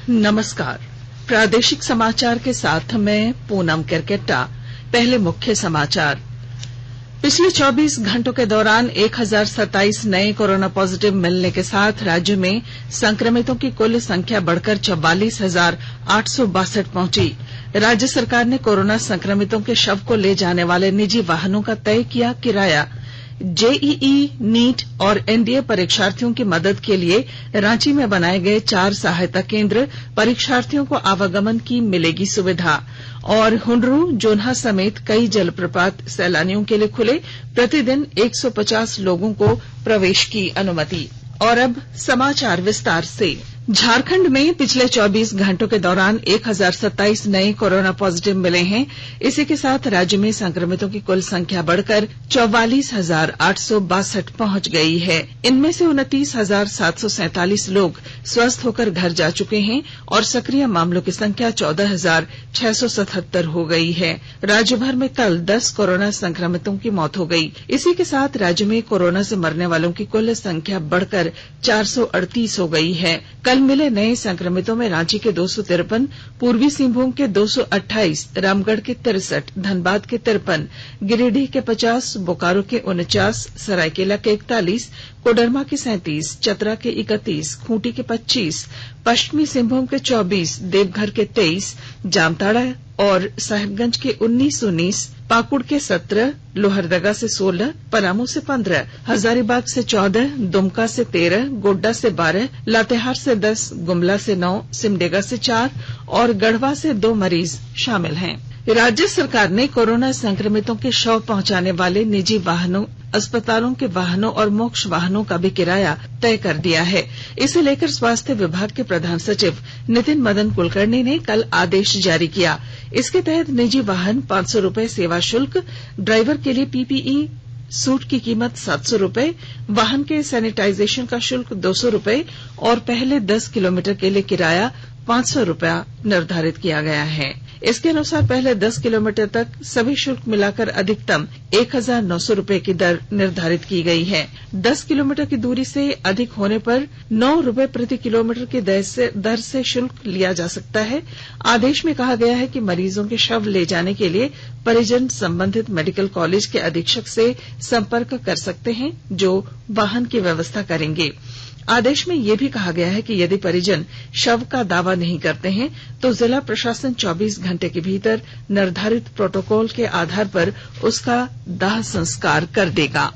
नमस्कार। प्रादेशिक समाचार के साथ मैं पूनम केरकेट्टा। पहले मुख्य समाचार। पिछले 24 घंटों के दौरान 1027 नए कोरोना पॉजिटिव मिलने के साथ राज्य में संक्रमितों की कुल संख्या बढ़कर 44,862 पहुंची। राज्य सरकार ने कोरोना संक्रमितों के शव को ले जाने वाले निजी वाहनों का तय किया किराया। जेईई, नीट और एनडीए परीक्षार्थियों की मदद के लिए रांची में बनाए गए 4 सहायता केंद्र, परीक्षार्थियों को आवागमन की मिलेगी सुविधा। और हुंडरू, जोन्हा समेत कई जलप्रपात सैलानियों के लिए खुले, प्रतिदिन 150 लोगों को प्रवेश की अनुमति। और अब समाचार विस्तार से। झारखंड में पिछले 24 घंटों के दौरान 1027 नए कोरोना पॉजिटिव मिले हैं। इसी के साथ राज्य में संक्रमितों की कुल संख्या बढ़कर 44,862 पहुंच गई है। इनमें से 29,747 लोग स्वस्थ होकर घर जा चुके हैं और सक्रिय मामलों की संख्या 14,677 हो गई है। राज्य भर में कल 10 कोरोना संक्रमितों की मौत हो गई। इसी के साथ राज्य में कोरोना से मरने वालों की कुल संख्या बढ़कर 438 हो गई है। कल मिले नए संक्रमितों में रांची के 253, पूर्वी सिंहभूम के 228, रामगढ़ के 63, धनबाद के 53, गिरिडीह के 50, बोकारो के 49, सरायकेला के 41, कोडरमा के 37, चतरा के 31, खूंटी के 25, पश्चिमी सिंहभूम के 24, देवघर के 23, जामताड़ा और साहिबगंज के 19, पाकुड़ के 17, लोहरदगा से 16, पलामू से 15, हजारीबाग से 14, दुमका से 13, गोड्डा से 12, लातेहार से 10, गुमला से 9, सिमडेगा से 4 और गढ़वा से 2 मरीज शामिल हैं। राज्य सरकार ने कोरोना संक्रमितों के शव पहुंचाने वाले निजी वाहनों, अस्पतालों के वाहनों और मोक्ष वाहनों का भी किराया तय कर दिया है। इसे लेकर स्वास्थ्य विभाग के प्रधान सचिव नितिन मदन कुलकर्णी ने कल आदेश जारी किया। इसके तहत निजी वाहन 500 रुपए सेवा शुल्क, ड्राइवर के लिए पीपीई सूट की कीमत 700 रुपए, वाहन के सैनिटाइजेशन का शुल्क 200 रुपए और पहले 10 किलोमीटर के लिए किराया 500 रुपया निर्धारित किया गया है। इसके अनुसार पहले 10 किलोमीटर तक सभी शुल्क मिलाकर अधिकतम 1,900 रुपए की दर निर्धारित की गई है। 10 किलोमीटर की दूरी से अधिक होने पर 9 रुपए प्रति किलोमीटर की दर से शुल्क लिया जा सकता है। आदेश में कहा गया है कि मरीजों के शव ले जाने के लिए परिजन संबंधित मेडिकल कॉलेज के अधीक्षक से संपर्क कर सकते हैं, जो वाहन की व्यवस्था करेंगे। आदेश में यह भी कहा गया है कि यदि परिजन शव का दावा नहीं करते हैं तो जिला प्रशासन 24 घंटे के भीतर निर्धारित प्रोटोकॉल के आधार पर उसका दाह संस्कार कर देगा।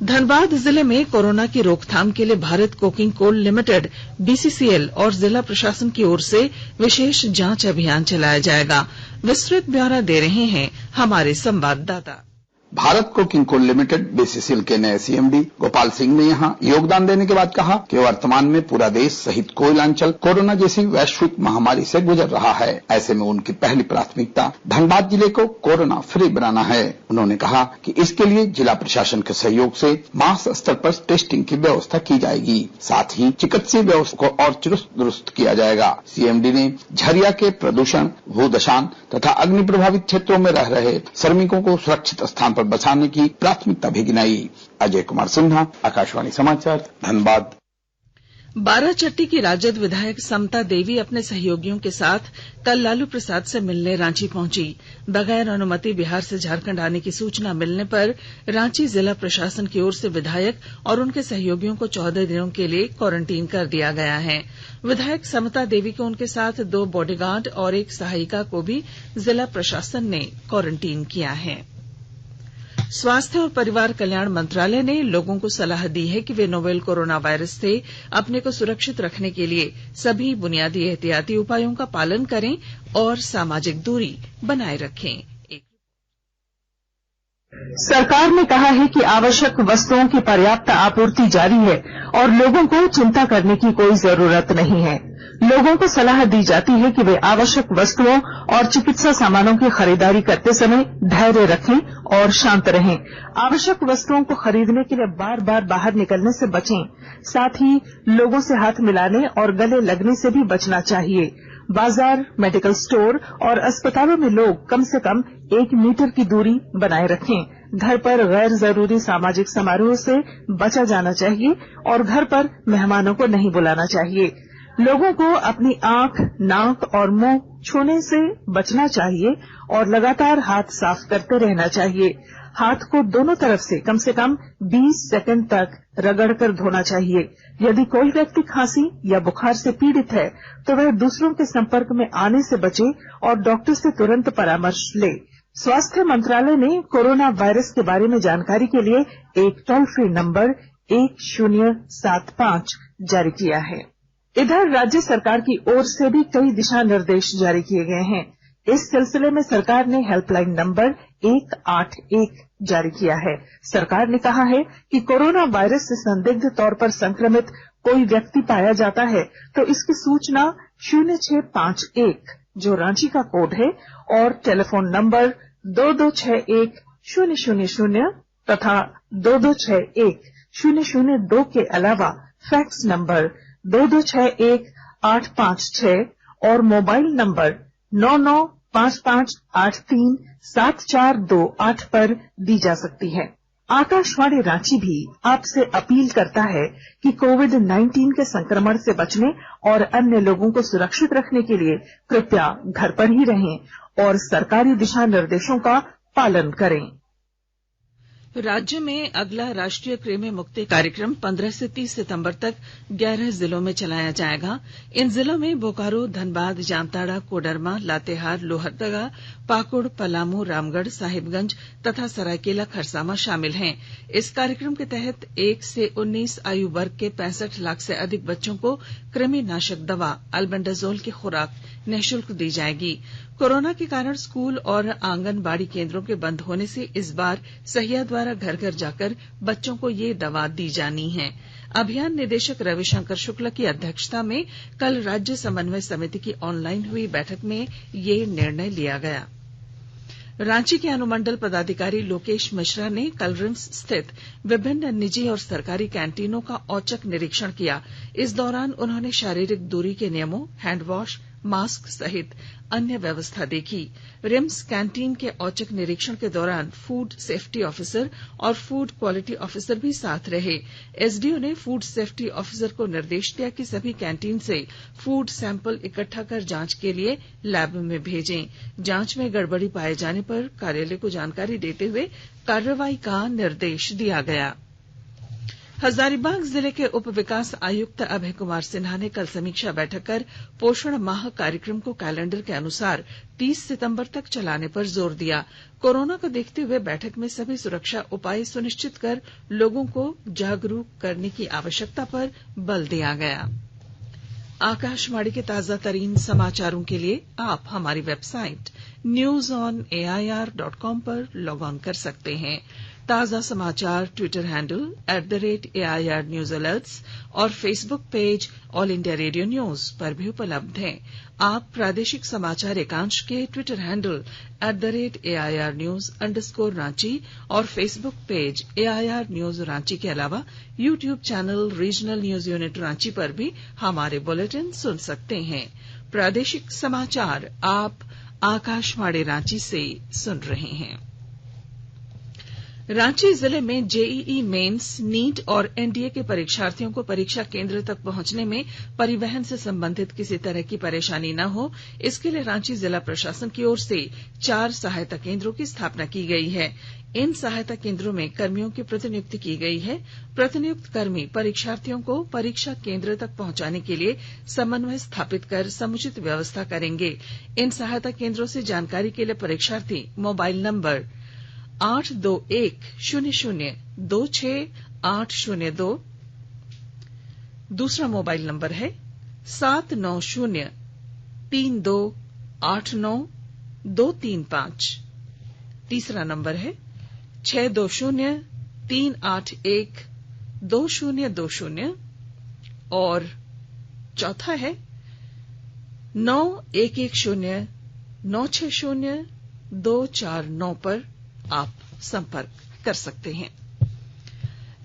धनबाद जिले में कोरोना की रोकथाम के लिए Bharat coking coal limited BCCL और जिला प्रशासन की ओर से विशेष जांच अभियान चलाया जाएगा। विस्तृत ब्यौरा दे रहे हैं हमारे संवाददाता। Bharat coking coal limited BCCL के नए सीएमडी गोपाल सिंह ने यहां योगदान देने के बाद कहा कि वर्तमान में पूरा देश सहित कोयलांचल कोरोना जैसी वैश्विक महामारी से गुजर रहा है। ऐसे में उनकी पहली प्राथमिकता धनबाद जिले को कोरोना फ्री बनाना है। उन्होंने कहा कि इसके लिए जिला प्रशासन के सहयोग से मास स्तर पर टेस्टिंग की व्यवस्था की जाएगी। साथ ही चिकित्सीय व्यवस्था को और चुस्त दुरुस्त किया जाएगा। सीएमडी ने झरिया के प्रदूषण, भूदशान तथा अग्नि प्रभावित क्षेत्रों में रह रहे श्रमिकों को सुरक्षित स्थान पर बचाने की प्राथमिकता भी गिनाई। अजय कुमार सिन्हा, आकाशवाणी समाचार, धनबाद। बाराचट्टी की राजद विधायक समता देवी अपने सहयोगियों के साथ कल लालू प्रसाद से मिलने रांची पहुंची। बगैर अनुमति बिहार से झारखंड आने की सूचना मिलने पर रांची जिला प्रशासन की ओर से विधायक और उनके सहयोगियों को 14 दिनों के लिए क्वारंटीन कर दिया गया है। विधायक समता देवी को उनके साथ 2 बॉडीगार्ड और 1 सहायिका को भी जिला प्रशासन ने क्वारंटीन किया है। स्वास्थ्य और परिवार कल्याण मंत्रालय ने लोगों को सलाह दी है कि वे नोवेल कोरोना वायरस से अपने को सुरक्षित रखने के लिए सभी बुनियादी एहतियाती उपायों का पालन करें और सामाजिक दूरी बनाए रखें। सरकार ने कहा है कि आवश्यक वस्तुओं की पर्याप्त आपूर्ति जारी है और लोगों को चिंता करने की कोई जरूरत नहीं है। लोगों को सलाह दी जाती है कि वे आवश्यक वस्तुओं और चिकित्सा सामानों की खरीदारी करते समय धैर्य रखें और शांत रहें। आवश्यक वस्तुओं को खरीदने के लिए बार बार बाहर निकलने से बचें। साथ ही लोगों से हाथ मिलाने और गले लगने से भी बचना चाहिए। बाजार, मेडिकल स्टोर और अस्पतालों में लोग कम से कम 1 मीटर की दूरी बनाए रखें। घर पर गैर जरूरी सामाजिक समारोह से बचा जाना चाहिए और घर पर मेहमानों को नहीं बुलाना चाहिए। लोगों को अपनी आंख, नाक और मुंह छूने से बचना चाहिए और लगातार हाथ साफ करते रहना चाहिए। हाथ को दोनों तरफ से कम 20 सेकंड तक रगड़कर धोना चाहिए। यदि कोई व्यक्ति खांसी या बुखार से पीड़ित है तो वह दूसरों के संपर्क में आने से बचे और डॉक्टर से तुरंत परामर्श ले। स्वास्थ्य मंत्रालय ने कोरोना वायरस के बारे में जानकारी के लिए एक टोल फ्री नंबर 1075 जारी किया है। इधर राज्य सरकार की ओर से भी कई दिशा निर्देश जारी किए गए हैं। इस सिलसिले में सरकार ने हेल्पलाइन नंबर 181 जारी किया है। सरकार ने कहा है कि कोरोना वायरस से संदिग्ध तौर पर संक्रमित कोई व्यक्ति पाया जाता है तो इसकी सूचना 0651 जो रांची का कोड है और टेलीफोन नंबर 2261-000 तथा 2261-002 के अलावा फैक्स नंबर 2261-856 और मोबाइल नंबर 9955837428 पर दी जा सकती है। आकाशवाणी रांची भी आपसे अपील करता है कि कोविड-19 के संक्रमण से बचने और अन्य लोगों को सुरक्षित रखने के लिए कृपया घर पर ही रहें और सरकारी दिशा निर्देशों का पालन करें। राज्य में अगला राष्ट्रीय कृमि मुक्ति कार्यक्रम 15 से 30 सितंबर तक 11 जिलों में चलाया जाएगा। इन जिलों में बोकारो, धनबाद, जामताड़ा, कोडरमा, लातेहार, लोहरदगा, पाकुड़, पलामू, रामगढ़, साहिबगंज तथा सरायकेला खरसावां शामिल हैं। इस कार्यक्रम के तहत 1 से 19 आयु वर्ग के 65 लाख से अधिक बच्चों को कृमि नाशक दवा अल्बेंडाजोल की खुराक निःशुल्क दी जाएगी। कोरोना के कारण स्कूल और आंगनबाड़ी केंद्रों के बंद होने से इस बार सहिया द्वारा घर घर जाकर बच्चों को ये दवा दी जानी है। अभियान निदेशक रविशंकर शुक्ला की अध्यक्षता में कल राज्य समन्वय समिति की ऑनलाइन हुई बैठक में ये निर्णय लिया गया। रांची के अनुमंडल पदाधिकारी लोकेश मिश्रा ने कल रिम्स स्थित विभिन्न निजी और सरकारी कैंटीनों का औचक निरीक्षण किया। इस दौरान उन्होंने शारीरिक दूरी के नियमों, हैंड वॉश, मास्क सहित अन्य व्यवस्था देखी। रिम्स कैंटीन के औचक निरीक्षण के दौरान फूड सेफ्टी ऑफिसर और फूड क्वालिटी ऑफिसर भी साथ रहे। एसडीओ ने फूड सेफ्टी ऑफिसर को निर्देश दिया कि सभी कैंटीन से फूड सैंपल इकट्ठा कर जांच के लिए लैब में भेजें। जांच में गड़बड़ी पाए जाने पर कार्यालय को जानकारी देते हुए कार्रवाई का निर्देश दिया गया। हजारीबाग जिले के उप विकास आयुक्त अभय कुमार सिन्हा ने कल समीक्षा बैठक कर पोषण माह कार्यक्रम को कैलेंडर के अनुसार 30 सितंबर तक चलाने पर जोर दिया। कोरोना को देखते हुए बैठक में सभी सुरक्षा उपाय सुनिश्चित कर लोगों को जागरूक करने की आवश्यकता पर बल दिया गया। आकाशवाणी के ताजा तरीन समाचारों के लिए आप हमारी वेबसाइट newsonair.com पर लॉग ऑन कर सकते हैं। ताजा समाचार Twitter handle @AIR News Alerts और Facebook page all India radio news पर भी उपलब्ध हैं। आप प्रादेशिक समाचार एकांश के ट्विटर हैंडल @AIR News_Ranchi और Facebook page AIR News Ranchi के अलावा YouTube channel regional news unit Ranchi पर भी हमारे बुलेटिन सुन सकते हैं। प्रादेशिक समाचार आप आकाशवाणी रांची से सुन रहे हैं। रांची जिले में जेईई मेंस, नीट और एनडीए के परीक्षार्थियों को परीक्षा केंद्र तक पहुंचने में परिवहन से संबंधित किसी तरह की परेशानी न हो, इसके लिए रांची जिला प्रशासन की ओर से 4 सहायता केंद्रों की स्थापना की गई है। इन सहायता केंद्रों में कर्मियों की प्रतिनियुक्ति की गई है। प्रतिनियुक्त कर्मी परीक्षार्थियों को परीक्षा केंद्र तक पहुंचाने के लिए समन्वय स्थापित कर समुचित व्यवस्था करेंगे। इन सहायता केंद्रों से जानकारी के लिए परीक्षार्थी मोबाइल नंबर 821002682 दूसरा मोबाइल नंबर है 79032892235 तीसरा नंबर है 620381220 और चौथा है 9110960249 पर आप संपर्क कर सकते हैं।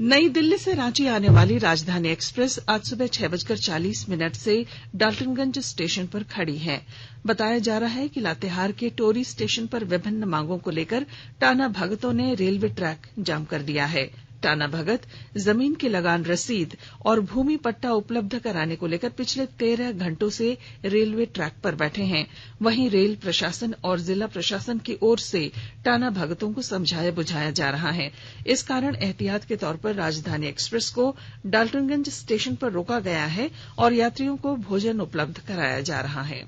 नई दिल्ली से रांची आने वाली राजधानी एक्सप्रेस आज सुबह 6:40 से डाल्टनगंज स्टेशन पर खड़ी है। बताया जा रहा है कि लातेहार के टोरी स्टेशन पर विभिन्न मांगों को लेकर टाना भगतों ने रेलवे ट्रैक जाम कर दिया है। टाना भगत जमीन की लगान रसीद और भूमि पट्टा उपलब्ध कराने को लेकर पिछले 13 घंटों से रेलवे ट्रैक पर बैठे हैं। वहीं रेल प्रशासन और जिला प्रशासन की ओर से टाना भगतों को समझाया बुझाया जा रहा है। इस कारण एहतियात के तौर पर राजधानी एक्सप्रेस को डाल्टनगंज स्टेशन पर रोका गया है और यात्रियों को भोजन उपलब्ध कराया जा रहा है।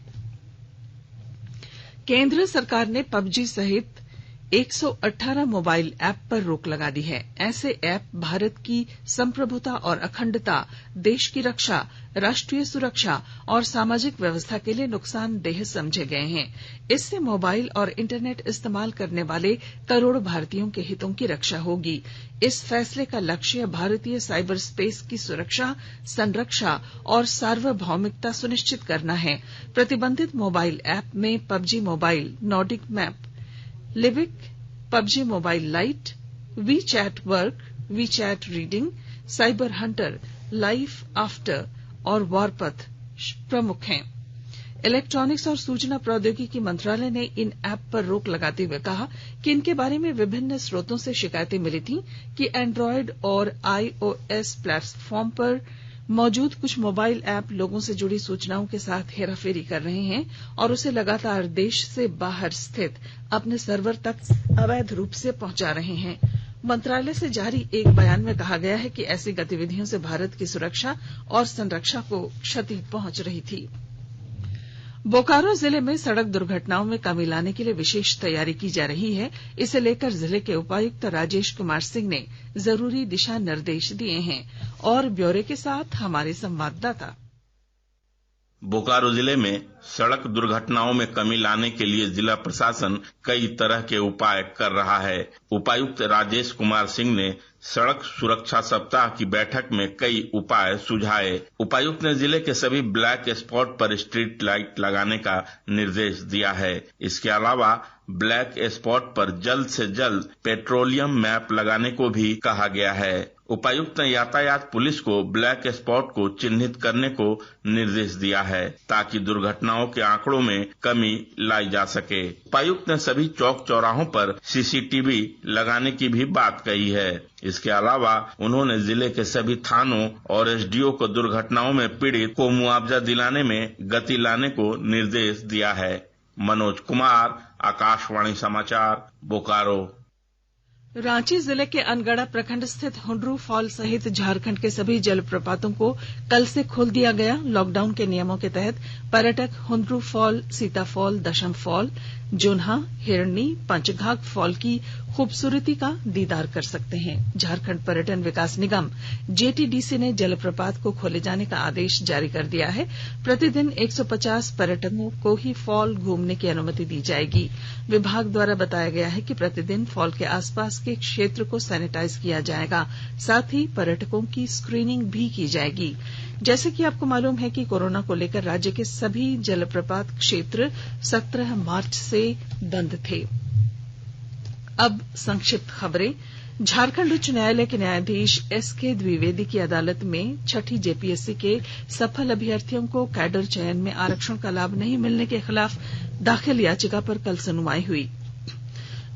केंद्र सरकार ने पबजी सहित 118 मोबाइल ऐप पर रोक लगा दी है। ऐसे ऐप भारत की संप्रभुता और अखंडता, देश की रक्षा, राष्ट्रीय सुरक्षा और सामाजिक व्यवस्था के लिए नुकसानदेह समझे गए हैं। इससे मोबाइल और इंटरनेट इस्तेमाल करने वाले करोड़ भारतीयों के हितों की रक्षा होगी। इस फैसले का लक्ष्य भारतीय साइबर स्पेस की सुरक्षा, संरक्षा और सार्वभौमिकता सुनिश्चित करना है। प्रतिबंधित मोबाइल ऐप में PUBG Mobile, Nordic Map, Livik, PUBG Mobile Lite, WeChat Work, WeChat Reading, Cyber Hunter, Life After और वॉरपथ प्रमुख हैं। इलेक्ट्रॉनिक्स और सूचना प्रौद्योगिकी मंत्रालय ने इन ऐप पर रोक लगाते हुए कहा कि इनके बारे में विभिन्न स्रोतों से शिकायतें मिली थी कि एंड्रॉयड और iOS प्लेटफॉर्म पर मौजूद कुछ मोबाइल ऐप लोगों से जुड़ी सूचनाओं के साथ हेराफेरी कर रहे हैं और उसे लगातार देश से बाहर स्थित अपने सर्वर तक अवैध रूप से पहुंचा रहे हैं। मंत्रालय से जारी एक बयान में कहा गया है कि ऐसी गतिविधियों से भारत की सुरक्षा और संरक्षा को क्षति पहुंच रही थी। बोकारो जिले में सड़क दुर्घटनाओं में कमी लाने के लिए विशेष तैयारी की जा रही है। इसे लेकर जिले के उपायुक्त राजेश कुमार सिंह ने जरूरी दिशा निर्देश दिए हैं। और ब्यौरे के साथ हमारे संवाददाता। बोकारो जिले में सड़क दुर्घटनाओं में कमी लाने के लिए जिला प्रशासन कई तरह के उपाय कर रहा है। उपायुक्त राजेश कुमार सिंह ने सड़क सुरक्षा सप्ताह की बैठक में कई उपाय सुझाए। उपायुक्त ने जिले के सभी ब्लैक स्पॉट पर स्ट्रीट लाइट लगाने का निर्देश दिया है। इसके अलावा ब्लैक स्पॉट पर जल्द से जल्द पेट्रोलियम मैप लगाने को भी कहा गया है। उपायुक्त ने यातायात पुलिस को ब्लैक स्पॉट को चिन्हित करने को निर्देश दिया है ताकि दुर्घटनाओं के आंकड़ों में कमी लाई जा सके। उपायुक्त ने सभी चौक चौराहों पर सीसीटीवी लगाने की भी बात कही है। इसके अलावा उन्होंने जिले के सभी थानों और एसडीओ को दुर्घटनाओं में पीड़ित को मुआवजा दिलाने में गति लाने को निर्देश दिया है। मनोज कुमार, आकाशवाणी समाचार, बोकारो। रांची जिले के अनगढ़ा प्रखंड स्थित हुंडरू फॉल सहित झारखंड के सभी जलप्रपातों को कल से खोल दिया गया। लॉकडाउन के नियमों के तहत पर्यटक हुंडरू फॉल, सीता फॉल, दशम फॉल, जोन्हा, हिरणी, पंचघाघ फॉल की खूबसूरती का दीदार कर सकते हैं। झारखंड पर्यटन विकास निगम जेटीडीसी ने जलप्रपात को खोले जाने का आदेश जारी कर दिया है। प्रतिदिन 150 पर्यटकों को ही फॉल घूमने की अनुमति दी जाएगी। विभाग द्वारा बताया गया है कि प्रतिदिन फॉल के आसपास के क्षेत्र को सैनिटाइज किया जाएगा। साथ ही पर्यटकों की स्क्रीनिंग भी की जाएगी। जैसे कि आपको मालूम है कि कोरोना को लेकर राज्य के सभी जलप्रपात क्षेत्र 17 मार्च से बंद थे। अब संक्षिप्त खबरें। झारखंड उच्च न्यायालय के न्यायाधीश एसके द्विवेदी की अदालत में छठी जेपीएससी के सफल अभ्यर्थियों को कैडर चयन में आरक्षण का लाभ नहीं मिलने के खिलाफ दाखिल याचिका पर कल सुनवाई हुई।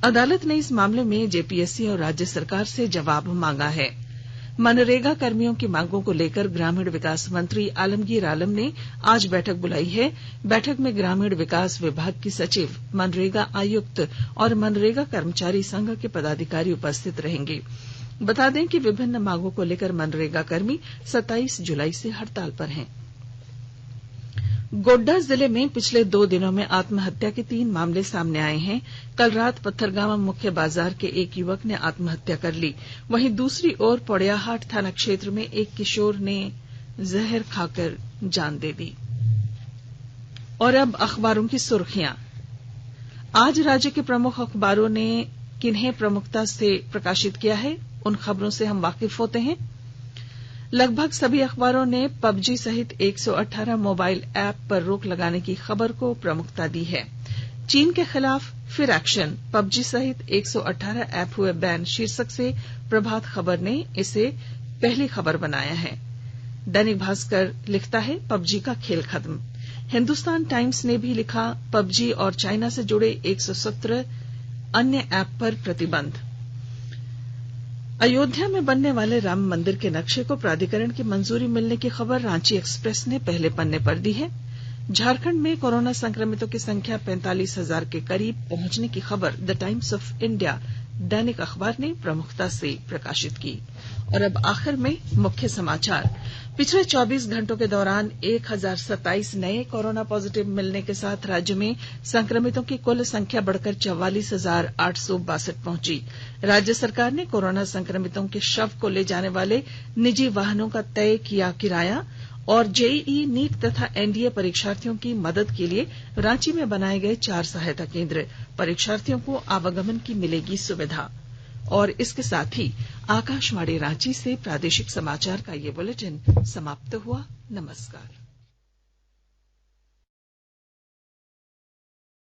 अदालत ने इस मामले में जेपीएससी और राज्य सरकार से जवाब मांगा है। मनरेगा कर्मियों की मांगों को लेकर ग्रामीण विकास मंत्री आलमगीर आलम ने आज बैठक बुलाई है। बैठक में ग्रामीण विकास विभाग की सचिव, मनरेगा आयुक्त और मनरेगा कर्मचारी संघ के पदाधिकारी उपस्थित रहेंगे। बता दें कि विभिन्न मांगों को लेकर मनरेगा कर्मी 27 जुलाई से हड़ताल पर हैं। गोड्डा जिले में पिछले 2 दिनों में आत्महत्या के 3 मामले सामने आए हैं। कल रात पत्थरगामा मुख्य बाजार के एक युवक ने आत्महत्या कर ली। वहीं दूसरी ओर पोड़ैयाहाट थाना क्षेत्र में एक किशोर ने जहर खाकर जान दे दी। और अब अखबारों की सुर्खियां। आज राज्य के प्रमुख अखबारों ने किन्हें प्रमुखता से प्रकाशित किया है, उन खबरों से हम वाकिफ होते हैं। लगभग सभी अखबारों ने पबजी सहित 118 मोबाइल ऐप पर रोक लगाने की खबर को प्रमुखता दी है। चीन के खिलाफ फिर एक्शन, पबजी सहित 118 ऐप हुए बैन शीर्षक से प्रभात खबर ने इसे पहली खबर बनाया है। दैनिक भास्कर लिखता है पबजी का खेल खत्म। हिंदुस्तान टाइम्स ने भी लिखा पबजी और चाइना से जुड़े 117 अन्य ऐप पर प्रतिबंध। अयोध्या में बनने वाले राम मंदिर के नक्शे को प्राधिकरण की मंजूरी मिलने की खबर रांची एक्सप्रेस ने पहले पन्ने पर दी है। झारखंड में कोरोना संक्रमितों की संख्या 45,000 के करीब पहुंचने की खबर द टाइम्स ऑफ इंडिया दैनिक अखबार ने प्रमुखता से प्रकाशित की। और अब आखिर में मुख्य समाचार। पिछले 24 घंटों के दौरान 1027 नए कोरोना पॉजिटिव मिलने के साथ राज्य में संक्रमितों की कुल संख्या बढ़कर 44,862 पहुंची। राज्य सरकार ने कोरोना संक्रमितों के शव को ले जाने वाले निजी वाहनों का तय किया किराया। और जेईई नीट तथा एनडीए परीक्षार्थियों की मदद के लिए रांची में बनाए गए 4 सहायता केंद्र। परीक्षार्थियों को आवागमन की मिलेगी सुविधा। और इसके साथ ही आकाशवाणी रांची से प्रादेशिक समाचार का ये बुलेटिन समाप्त हुआ। नमस्कार।